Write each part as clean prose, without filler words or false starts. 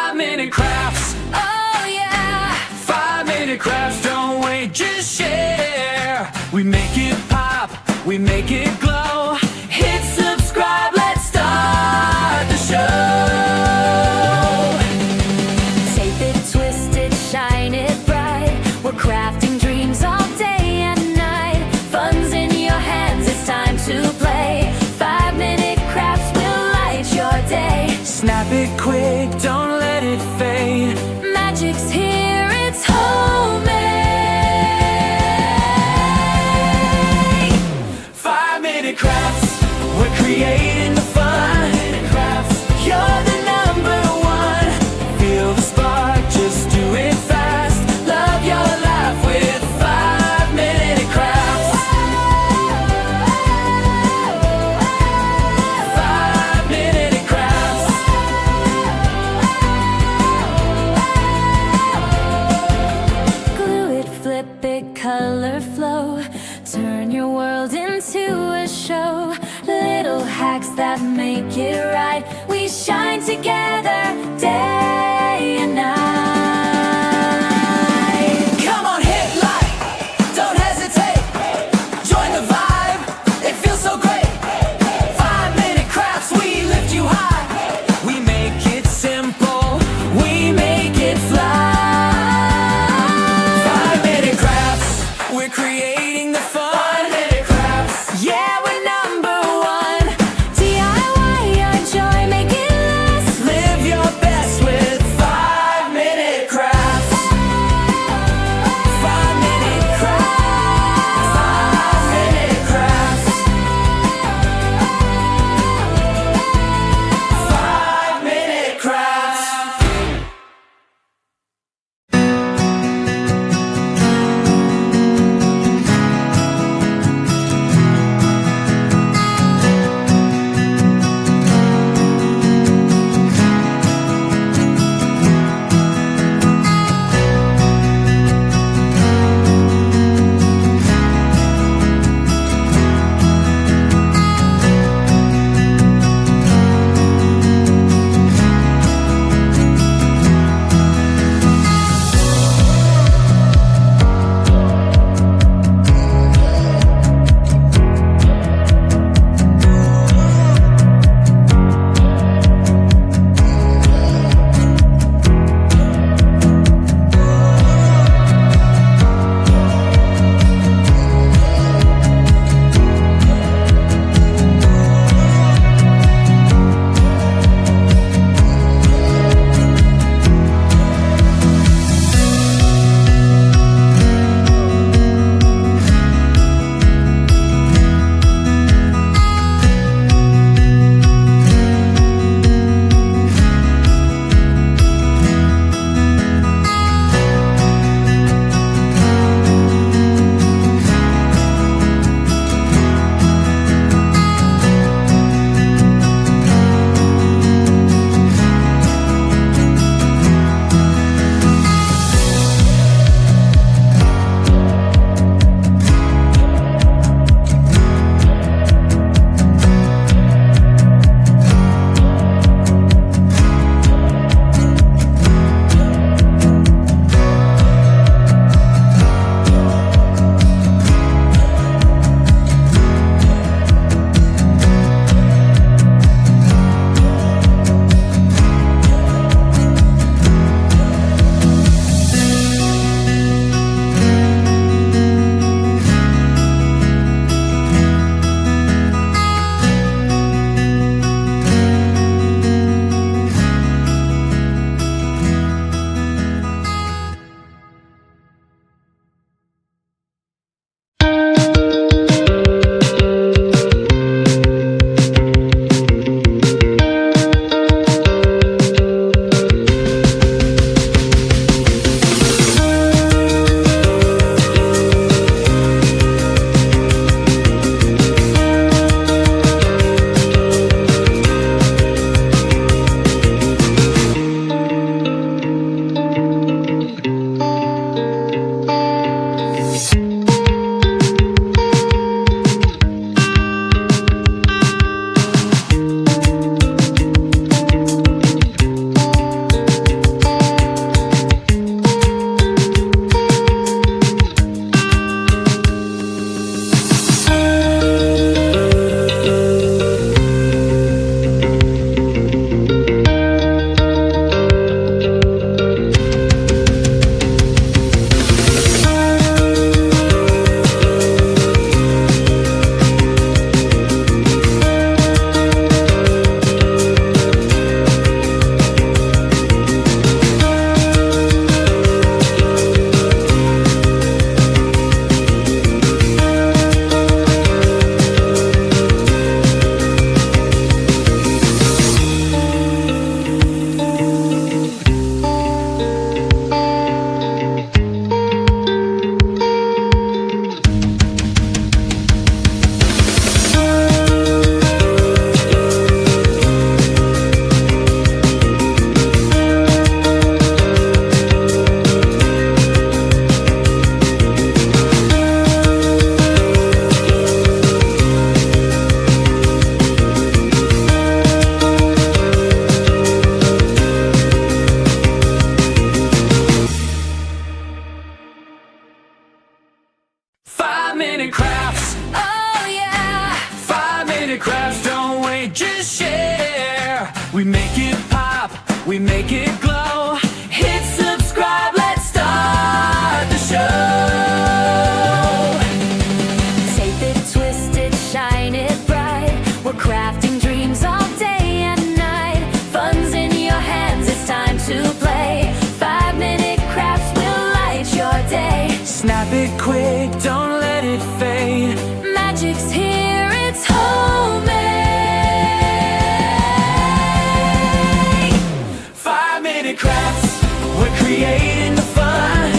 5-minute crafts. Oh yeah. 5-minute crafts, don't wait, just share. We make it pop, we make it glow. Hit subscribe, let's start the show. Tape it, twist it, shine it bright. We're crafting dreams all day and night. Fun's in your hands, it's time to play. 5-minute crafts will light your day. Snap it quick, don't let it fade. Magic's here, it's homemade. 5-minute crafts, we're creating the fun. 5-minute crafts, you're the number one. Feel the spark, just do it fast. Love your life with 5-minute crafts. 5-minute crafts. Glue it, flip it, color flow. Turn your world into a show. Little hacks that make it right. We shine together day and night. Come on, hit like, don't hesitate. Join the vibe, it feels so great. 5-minute crafts, we lift you high. We make it simple, we make it fly. 5-minute crafts, we're creating the fun. 5-minute crafts, yeah, we're number one. DIY your joy, make it last. we make it glow. Hit subscribe, let's start the show. Tape it, twist it, shine it bright. We're crafting dreams all day and night. Fun's in your hands, it's time to play. 5-minute crafts will light your day. Snap it quick, don't let it fade. Magic's here, it's homemade. 5-minute crafts, we're creating the fun.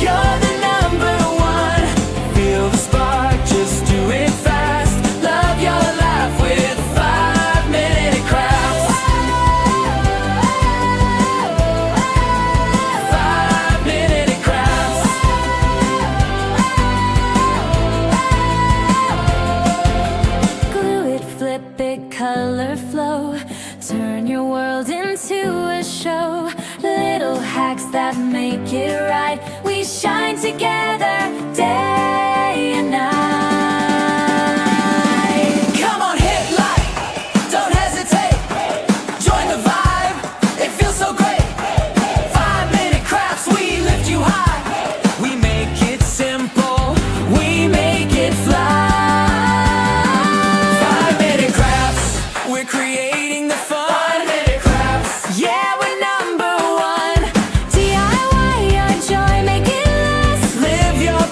You're the number one. Feel the spark, just do it fast. Love your life with 5-minute crafts. 5-minute crafts. Glue it, flip it, color flow. Turn your world into a show. Little hacks that make it right. We shine together day and night. Come on, hit like, don't hesitate. Join the vibe, it feels so great. 5-minute crafts, we lift you high. We make it simple, we make it fly. 5-minute crafts, we're creating the fun. 5-minute crafts, yeah, we're number one. DIY your joy, make it last. Live your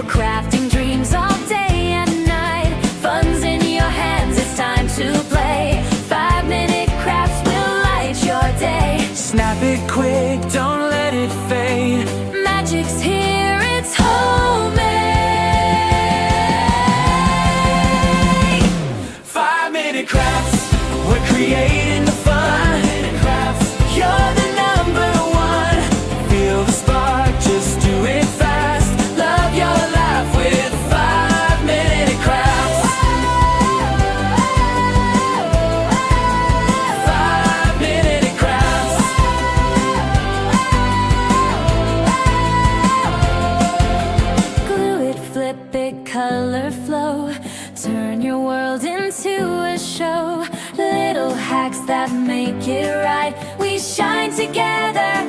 crafting dreams all day and night. Fun's in your hands, it's time to play. 5-minute crafts will light your day. Snap it quick, don't let it fade. Magic's here, it's homemade. 5-minute crafts, we're creating the fun. You're the number one. Feel the spark, just do it fast. Love your life with 5-minute crafts. 5-minute crafts. Glue it, flip it, color flow. Turn your world into a show. Little hacks that make it right. We shine together.